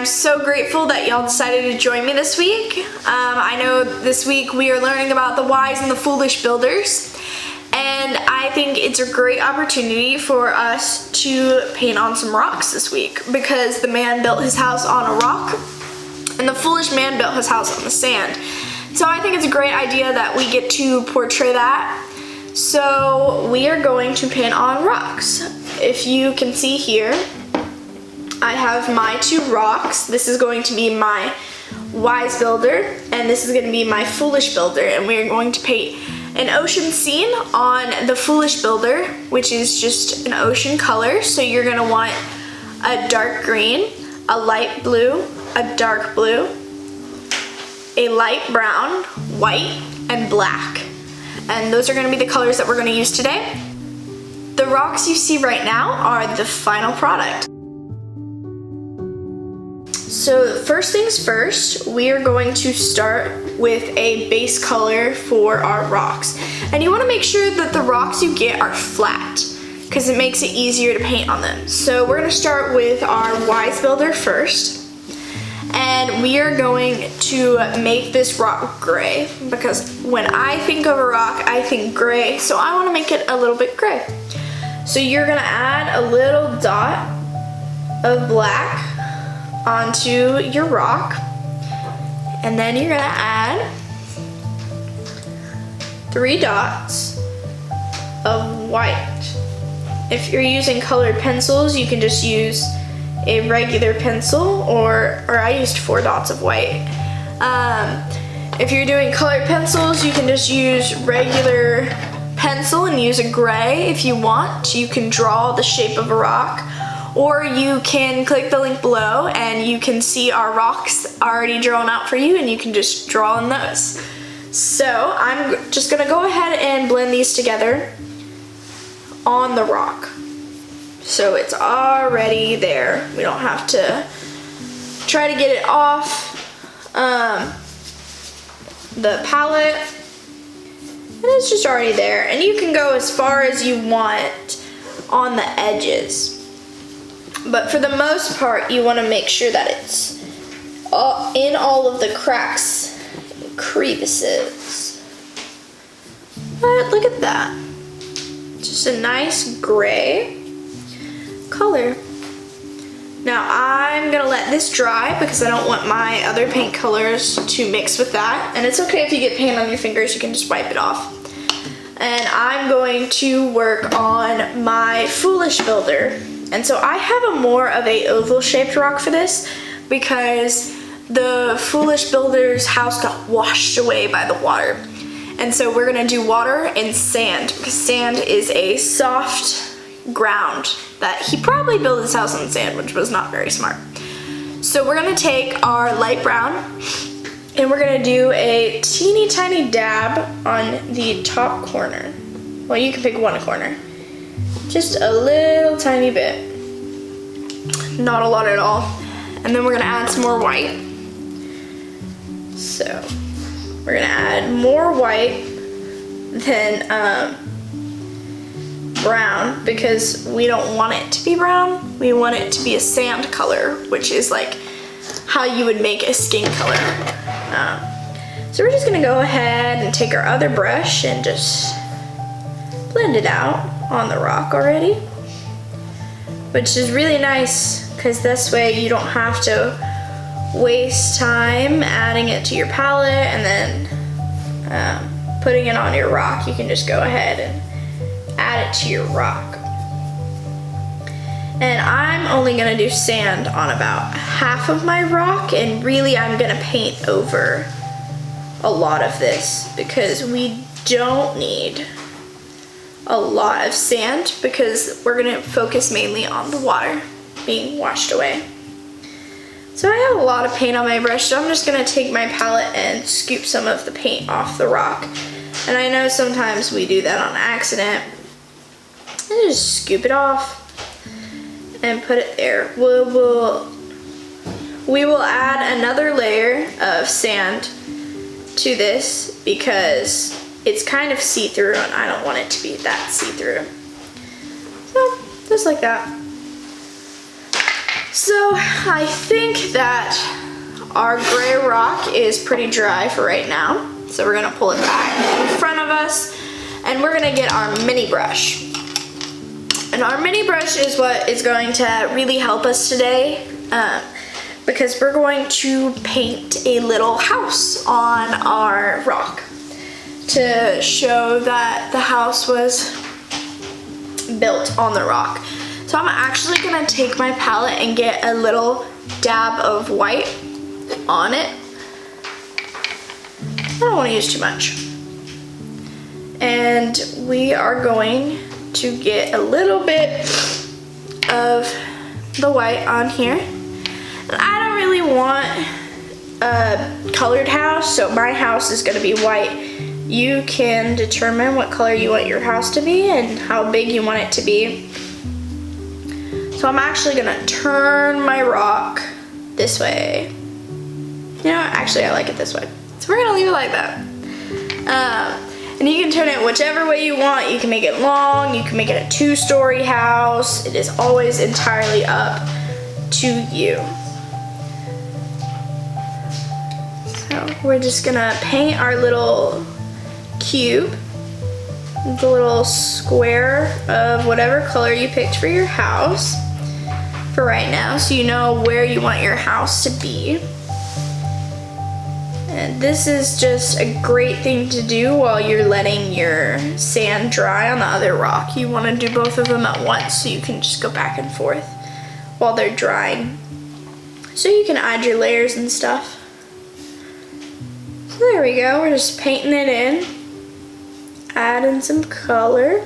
I'm so grateful that y'all decided to join me this week. I know this week we are learning about the wise and the foolish builders, and I think it's a great opportunity for us to paint on some rocks this week, because the man built his house on a rock and the foolish man built his house on the sand. So I think it's a great idea that we get to portray that. So we are going to paint on rocks. If you can see here, I have my two rocks. This is going to be my wise builder, and this is going to be my foolish builder, and we are going to paint an ocean scene on the foolish builder, which is just an ocean color. So you're going to want a dark green, a light blue, a dark blue, a light brown, white, and black. And those are going to be the colors that we're going to use today. The rocks you see right now are the final product. So first things first, we are going to start with a base color for our rocks. And you want to make sure that the rocks you get are flat, because it makes it easier to paint on them. So we're going to start with our wise builder first. And we are going to make this rock gray, because when I think of a rock, I think gray, so I want to make it a little bit gray. So you're going to add a little dot of black onto your rock, and then you're going to add 3 dots of white. If you're using colored pencils, you can just use a regular pencil, or I used 4 dots of white. If you're doing colored pencils, you can just use regular pencil and use a gray if you want. You can draw the shape of a rock, or you can click the link below and you can see our rocks already drawn out for you, and you can just draw on those. So I'm just gonna go ahead and blend these together on the rock. So it's already there. We don't have to try to get it off the palette. And it's just already there. And you can go as far as you want on the edges. But for the most part, you want to make sure that it's in all of the cracks and crevices. But look at that. Just a nice gray color. Now I'm gonna let this dry because I don't want my other paint colors to mix with that. And it's okay if you get paint on your fingers, you can just wipe it off. And I'm going to work on my foolish builder. And so I have a more of a oval shaped rock for this, because the foolish builder's house got washed away by the water. And so we're gonna do water and sand, because sand is a soft ground that he probably built his house on sand, which was not very smart. So we're gonna take our light brown and we're gonna do a teeny tiny dab on the top corner. Well, you can pick one corner. Just a little tiny bit. Not a lot at all. And then we're gonna add some more white. So we're gonna add more white than brown, because we don't want it to be brown. We want it to be a sand color, which is like how you would make a skin color. So we're just gonna go ahead and take our other brush and just blend it out on the rock already, which is really nice, because this way you don't have to waste time adding it to your palette and then putting it on your rock. You can just go ahead and add it to your rock. And I'm only gonna do sand on about half of my rock, and really I'm gonna paint over a lot of this, because we don't need a lot of sand, because we're gonna focus mainly on the water being washed away. So I have a lot of paint on my brush, so I'm just gonna take my palette and scoop some of the paint off the rock. And I know sometimes we do that on accident. And just scoop it off and put it there. We will add another layer of sand to this, because it's kind of see-through and I don't want it to be that see-through. So just like that. So I think that our gray rock is pretty dry for right now. So we're gonna pull it back in front of us and we're gonna get our mini brush. And our mini brush is what is going to really help us today because we're going to paint a little house on our rock to show that the house was built on the rock. So I'm actually gonna take my palette and get a little dab of white on it. I don't want to use too much. And we are going to get a little bit of the white on here. And I don't really want a colored house, so my house is gonna be white. You can determine what color you want your house to be and how big you want it to be. So I'm actually gonna turn my rock this way. You know what? Actually, I like it this way. So we're gonna leave it like that. And you can turn it whichever way you want. You can make it long, you can make it a 2-story house. It is always entirely up to you. So we're just gonna paint our little cube, the little square of whatever color you picked for your house for right now, so you know where you want your house to be. And this is just a great thing to do while you're letting your sand dry on the other rock. You want to do both of them at once so you can just go back and forth while they're drying. So you can add your layers and stuff. So there we go, we're just painting it in, adding some color.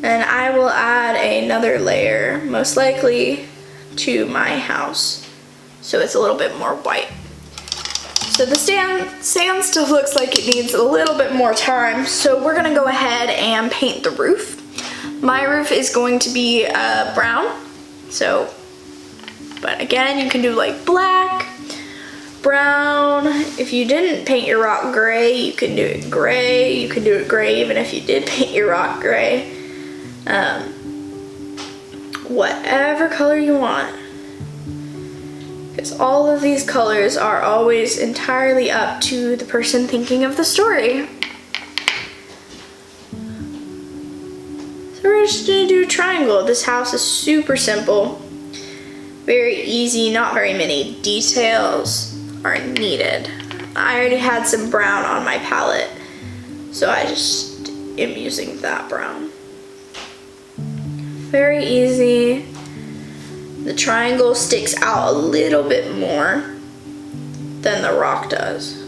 And I will add another layer, most likely to my house, so it's a little bit more white. So the sand still looks like it needs a little bit more time, so we're gonna go ahead and paint the roof. My roof is going to be brown, so, but again, you can do like black, brown. If you didn't paint your rock gray, you can do it gray. You can do it gray even if you did paint your rock gray. Whatever color you want. Because all of these colors are always entirely up to the person thinking of the story. So we're just gonna do a triangle. This house is super simple, very easy, not very many details are needed. I already had some brown on my palette, so I just am using that brown. Very easy. The triangle sticks out a little bit more than the rock does.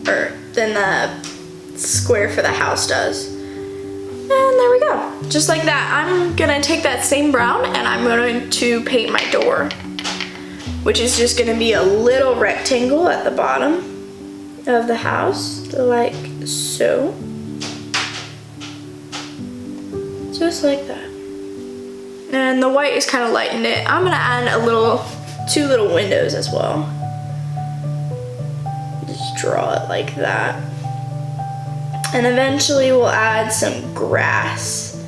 Or than the square for the house does. And there we go. Just like that. I'm gonna take that same brown and I'm going to paint my door, which is just gonna be a little rectangle at the bottom of the house, like so. Just like that. And the white is kind of lightened it. I'm gonna add two little windows as well. Just draw it like that. And eventually we'll add some grass.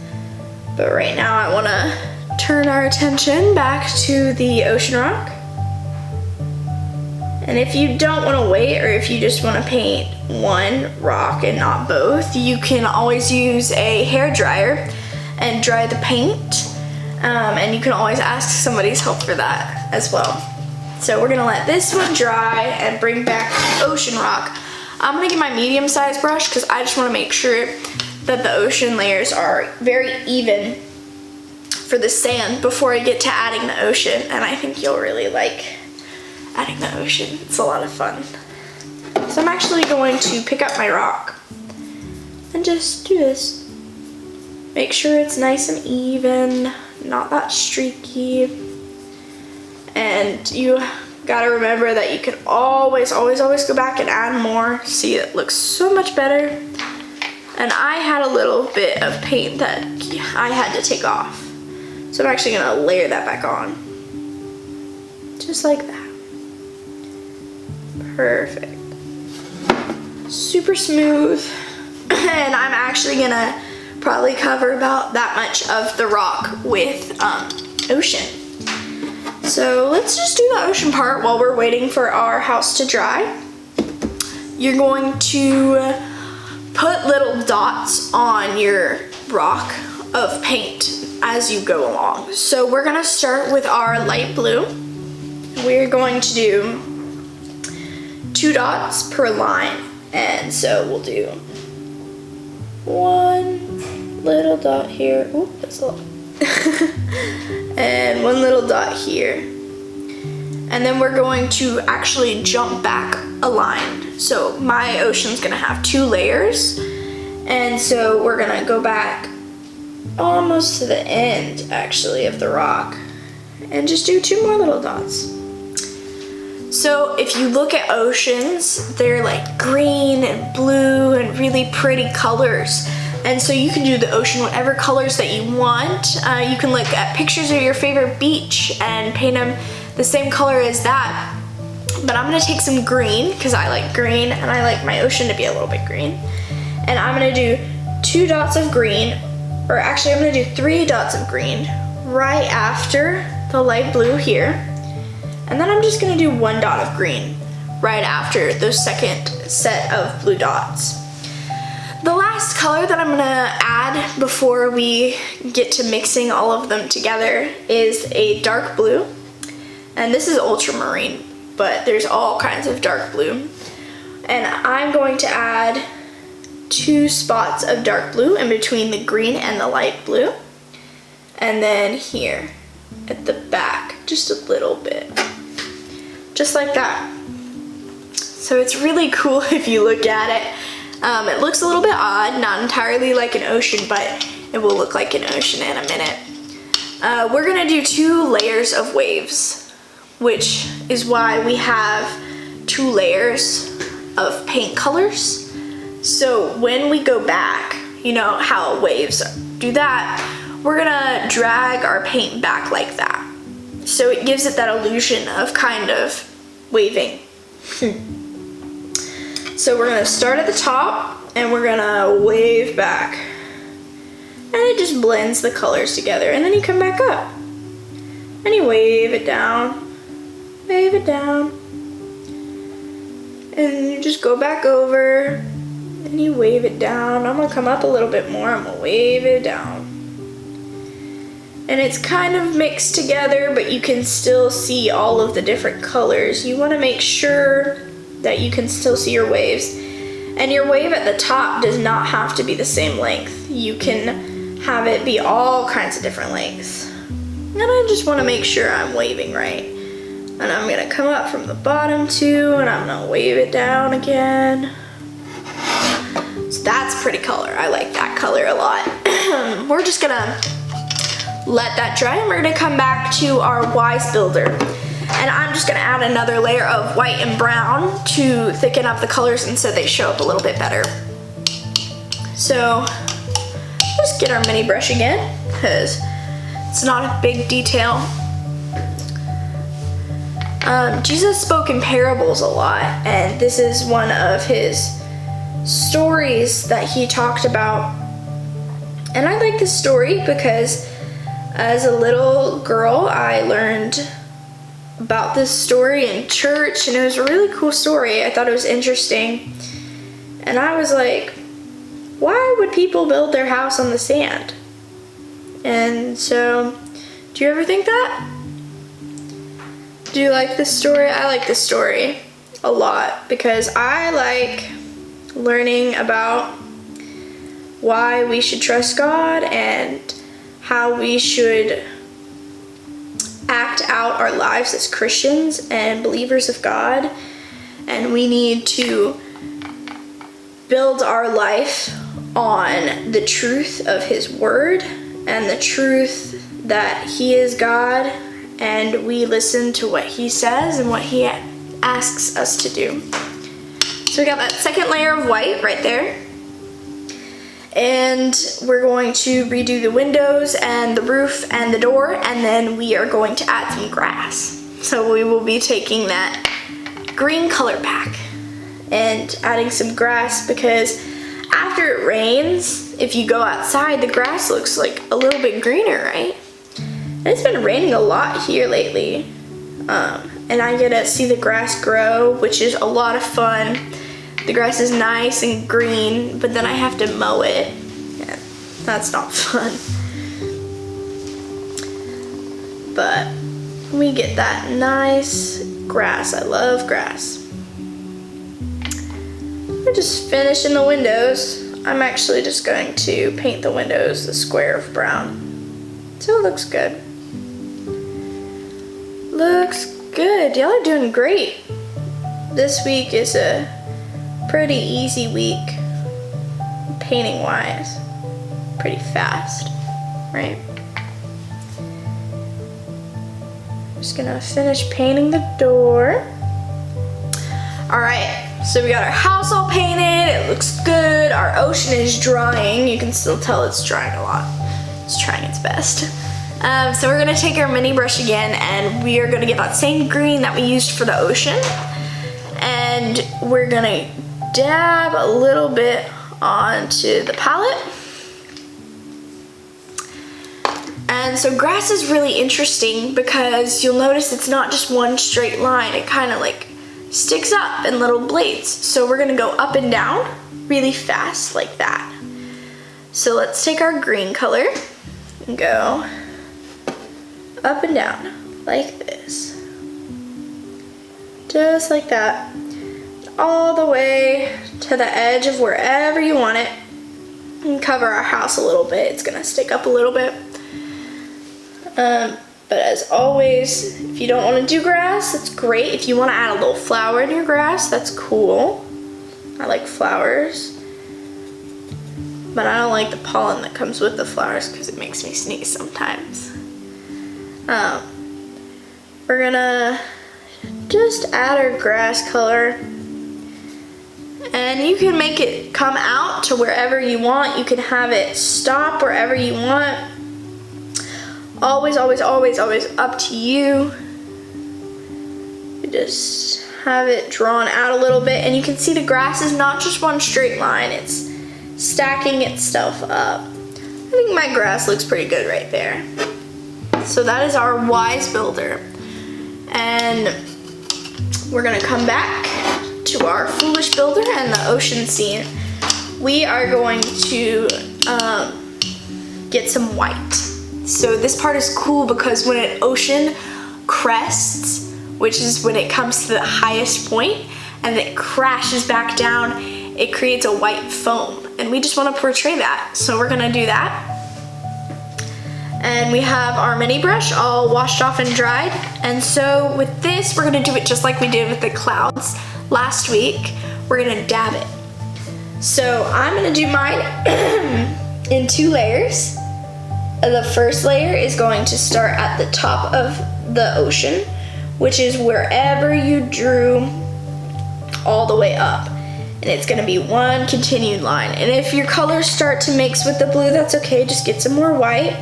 But right now I wanna turn our attention back to the ocean rock. And if you don't wanna wait, or if you just wanna paint one rock and not both, you can always use a hairdryer and dry the paint. And you can always ask somebody's help for that as well. So we're gonna let this one dry and bring back ocean rock. I'm gonna get my medium-sized brush because I just wanna make sure that the ocean layers are very even for the sand before I get to adding the ocean. And I think you'll really like adding the ocean. It's a lot of fun. So I'm actually going to pick up my rock and just do this. Make sure it's nice and even, not that streaky. And you gotta remember that you can always go back and add more. See, it looks so much better. And I had a little bit of paint that I had to take off. So I'm actually gonna layer that back on. Just like that. Perfect. Super smooth. And I'm actually gonna probably cover about that much of the rock with ocean. So let's just do the ocean part while we're waiting for our house to dry. You're going to put little dots on your rock of paint as you go along. So we're gonna start with our light blue. We're going to do 2 dots per line. And so we'll do 1 little dot here. Oop, that's a lot. And 1 little dot here. And then we're going to actually jump back a line. So my ocean's gonna have 2 layers. And so we're gonna go back almost to the end, actually, of the rock. And just do 2 more little dots. So if you look at oceans, they're like green and blue and really pretty colors. And so you can do the ocean whatever colors that you want. You can look at pictures of your favorite beach and paint them the same color as that. But I'm gonna take some green, because I like green and I like my ocean to be a little bit green. And I'm gonna do 2 dots of green, or actually I'm gonna do 3 dots of green right after the light blue here. And then I'm just gonna do 1 dot of green right after the second set of blue dots. The last color that I'm gonna add before we get to mixing all of them together is a dark blue. And this is ultramarine, but there's all kinds of dark blue. And I'm going to add 2 spots of dark blue in between the green and the light blue. And then here at the back, just a little bit. Just like that. So it's really cool if you look at it. It looks a little bit odd, not entirely like an ocean, but it will look like an ocean in a minute. We're gonna do 2 layers of waves, which is why we have 2 layers of paint colors. So when we go back, you know how waves do that, we're gonna drag our paint back like that. So it gives it that illusion of kind of waving. So we're gonna start at the top and we're gonna wave back. And it just blends the colors together. And then you come back up. And you wave it down. Wave it down. And you just go back over. And you wave it down. I'm gonna come up a little bit more. I'm gonna wave it down. And it's kind of mixed together, but you can still see all of the different colors. You want to make sure that you can still see your waves. And your wave at the top does not have to be the same length. You can have it be all kinds of different lengths. And I just want to make sure I'm waving right. And I'm going to come up from the bottom too, and I'm going to wave it down again. So that's pretty color. I like that color a lot. We're just going to let that dry, and we're gonna come back to our Wise Builder. And I'm just gonna add another layer of white and brown to thicken up the colors and so they show up a little bit better. So just get our mini brush again, because it's not a big detail. Jesus spoke in parables a lot, and this is one of his stories that he talked about. And I like this story because as a little girl, I learned about this story in church, and it was a really cool story. I thought it was interesting. And I was like, why would people build their house on the sand? And so, do you ever think that? Do you like this story? I like this story a lot because I like learning about why we should trust God and how we should act out our lives as Christians and believers of God. And we need to build our life on the truth of His Word and the truth that He is God, and we listen to what He says and what He asks us to do. So we got that second layer of white right there. And we're going to redo the windows and the roof and the door, and then we are going to add some grass. So we will be taking that green color pack and adding some grass, because after it rains, if you go outside, the grass looks like a little bit greener, right? And it's been raining a lot here lately. And I get to see the grass grow, which is a lot of fun. The grass is nice and green, but then I have to mow it. Yeah, that's not fun. But we get that nice grass. I love grass. We're just finishing the windows. I'm actually just going to paint the windows a square of brown. So it looks good. Looks good. Y'all are doing great. This week is a pretty easy week, painting wise. Pretty fast, right? Just gonna finish painting the door. All right, so we got our house all painted. It looks good. Our ocean is drying. You can still tell it's drying a lot. It's trying its best. So we're gonna take our mini brush again, and we are gonna get that same green that we used for the ocean, and we're gonna dab a little bit onto the palette. And so grass is really interesting because you'll notice it's not just one straight line. It kind of like sticks up in little blades. So we're gonna go up and down really fast like that. So let's take our green color and go up and down like this. Just like that. All the way to the edge of wherever you want it. And cover our house a little bit. It's gonna stick up a little bit. But as always, if you don't want to do grass, that's great. If you want to add a little flower in your grass, that's cool. I like flowers. But I don't like the pollen that comes with the flowers because it makes me sneeze sometimes. We're gonna just add our grass color. And you can make it come out to wherever you want. You can have it stop wherever you want. Always, always, always, always up to you. You just have it drawn out a little bit, and you can see the grass is not just one straight line. It's stacking itself up. I think my grass looks pretty good right there. So that is our Wise Builder. And we're gonna come back to our Foolish Builder and the ocean scene. We are going to get some white. So this part is cool because when an ocean crests, which is when it comes to the highest point and it crashes back down, it creates a white foam. And we just want to portray that. So we're gonna do that. And we have our mini brush all washed off and dried. And so with this, we're gonna do it just like we did with the clouds last week. We're gonna dab it. So I'm gonna do mine in 2 layers. The first layer is going to start at the top of the ocean, which is wherever you drew all the way up. And it's gonna be one continued line. And if your colors start to mix with the blue, that's okay. Just get some more white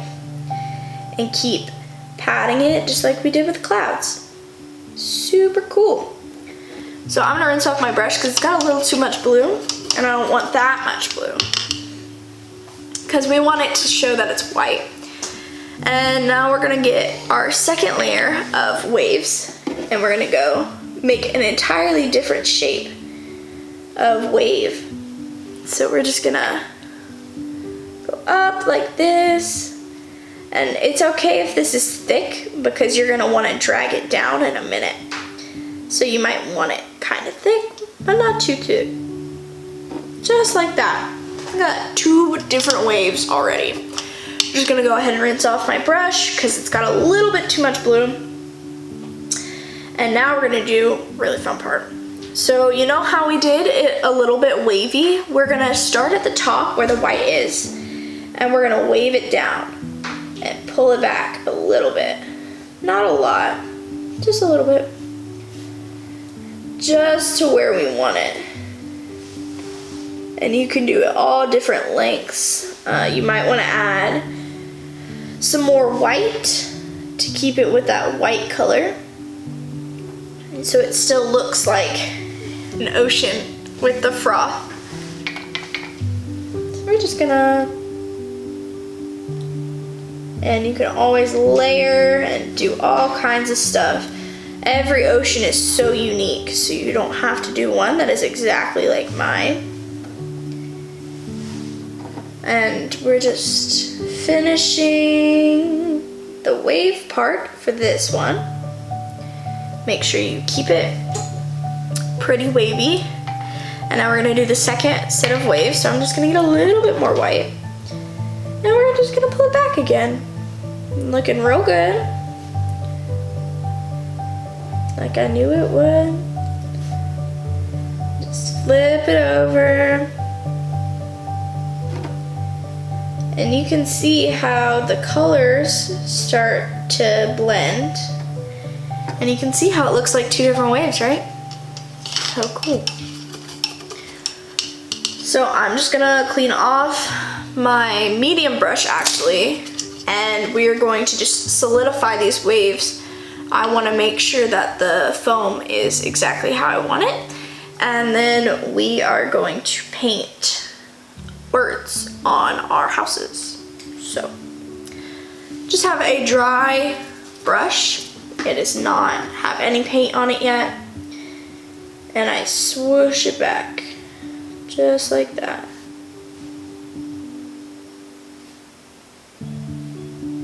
and keep patting it just like we did with clouds. Super cool. So I'm gonna rinse off my brush because it's got a little too much blue, and I don't want that much blue, because we want it to show that it's white. And now we're gonna get our second layer of waves, and we're gonna go make an entirely different shape of wave. So we're just gonna go up like this. And it's okay if this is thick because you're gonna wanna drag it down in a minute. So you might want it kind of thick, but not too thick. Just like that. I got 2 different waves already. I'm just gonna go ahead and rinse off my brush because it's got a little bit too much blue. And now we're gonna do a really fun part. So you know how we did it a little bit wavy? We're gonna start at the top where the white is, and we're gonna wave it down and pull it back a little bit. Not a lot, just a little bit. Just to where we want it. And you can do it all different lengths. You might want to add some more white to keep it with that white color. And so it still looks like an ocean with the froth. we're just gonna, and you can always layer and do all kinds of stuff. Every ocean is so unique, so you don't have to do one that is exactly like mine. And we're just finishing the wave part for this one. Make sure you keep it pretty wavy. And now we're gonna do the second set of waves. So I'm just gonna get a little bit more white. And we're just gonna pull it back again. Looking real good. Like I knew it would. Just flip it over. And you can see how the colors start to blend. And you can see how it looks like two different waves, right? So cool. So I'm just gonna clean off my medium brush actually, and we are going to just solidify these waves. I wanna make sure that the foam is exactly how I want it. And then we are going to paint words on our houses. So just have a dry brush. It does not have any paint on it yet. And I swoosh it back just like that.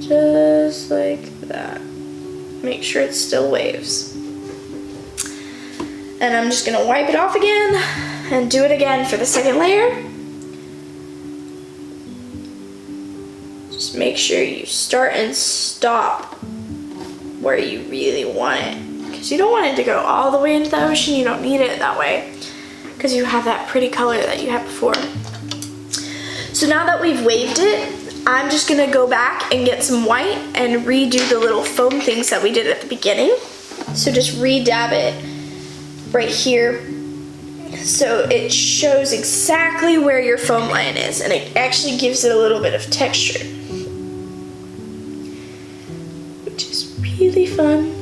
Just like that. Make sure it's still waves. And I'm just gonna wipe it off again and do it again for the second layer. Just make sure you start and stop where you really want it. Because you don't want it to go all the way into the ocean. You don't need it that way. Because you have that pretty color that you had before. So now that we've waved it, I'm just gonna go back and get some white and redo the little foam things that we did at the beginning. So just re-dab it right here. So it shows exactly where your foam line is, and it actually gives it a little bit of texture, which is really fun.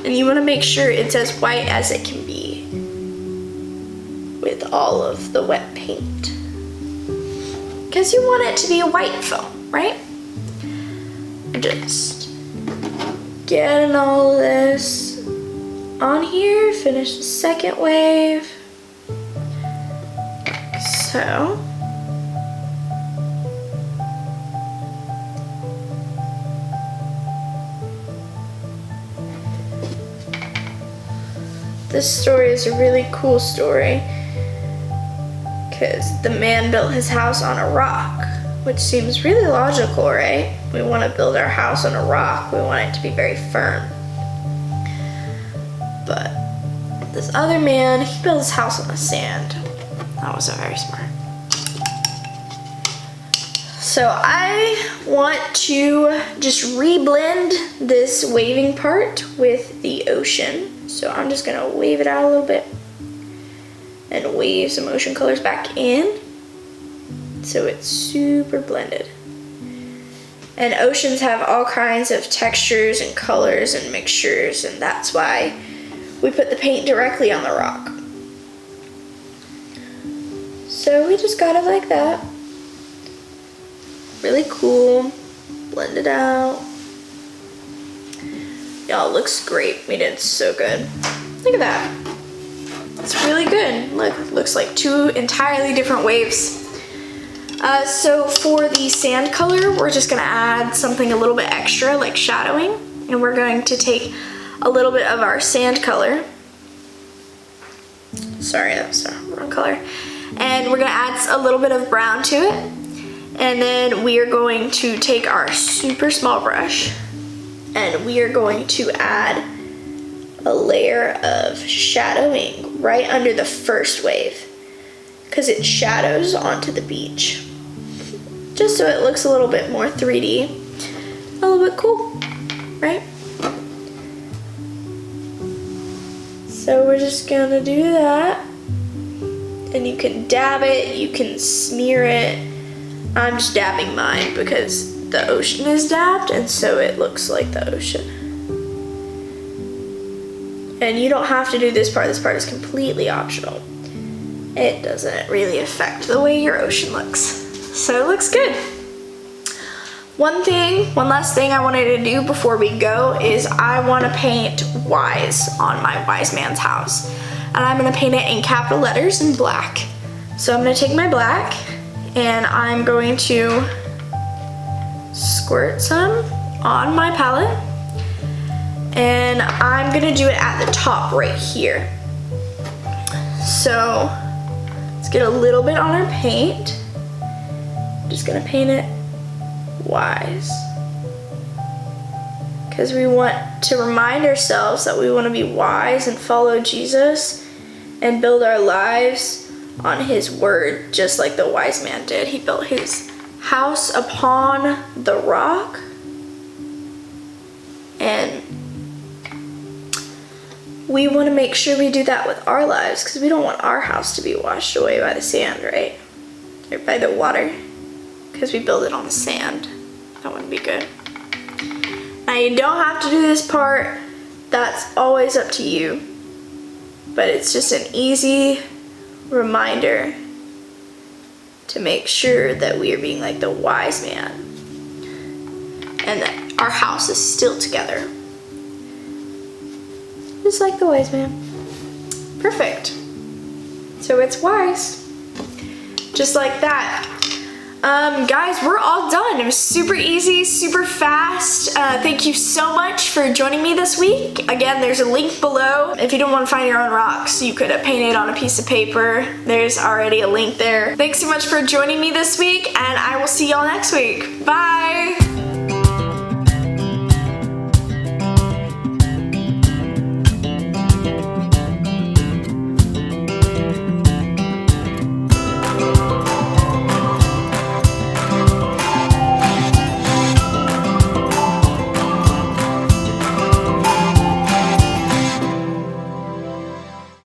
And you want to make sure it's as white as it can be with all of the wet paint, because you want it to be a white foam, right? Just getting all of this on here, finish the second wave, like so. This story is a really cool story because the man built his house on a rock, which seems really logical, right? We want to build our house on a rock. We want it to be very firm. But this other man, he built his house on the sand. That wasn't very smart. So I want to just re-blend this waving part with the ocean. So I'm just gonna wave it out a little bit and wave some ocean colors back in so it's super blended. And oceans have all kinds of textures and colors and mixtures, and that's why we put the paint directly on the rock. So we just got it like that. Really cool. Blend it out. Y'all, it looks great. We did so good. Look at that. It's really good. Look, it looks like two entirely different waves. So for the sand color, we're just gonna add something a little bit extra, like shadowing. And we're going to take a little bit of our sand color. Sorry, that was the wrong color. And we're gonna add a little bit of brown to it. And then we are going to take our super small brush and we are going to add a layer of shadowing right under the first wave because it shadows onto the beach. Just so it looks a little bit more 3D, a little bit cool, right? So we're just gonna do that. And you can dab it, you can smear it. I'm just dabbing mine because the ocean is dabbed and so it looks like the ocean. And you don't have to do this part is completely optional. it doesn't really affect the way your ocean looks. So it looks good. One last thing I wanted to do before we go is I want to paint wise on my wise man's house. And I'm going to paint it in capital letters in black. So I'm going to take my black and I'm going to squirt some on my palette. And I'm going to do it at the top right here. So let's get a little bit on our paint. I'm just going to paint it wise, because we want to remind ourselves that we want to be wise and follow Jesus and build our lives on his word, just like the wise man did. He built his house upon the rock, and we want to make sure we do that with our lives, because we don't want our house to be washed away by the sand, right? Or by the water, because we build it on the sand. That wouldn't be good. Now you don't have to do this part. That's always up to you. But it's just an easy reminder to make sure that we are being like the wise man and that our house is still together. Just like the wise man. Perfect. So it's wise. Just like that. Guys, we're all done. It was super easy, super fast. Thank you so much for joining me this week. Again, there's a link below. If you don't want to find your own rocks, you could paint it on a piece of paper. There's already a link there. Thanks so much for joining me this week, and I will see y'all next week. Bye!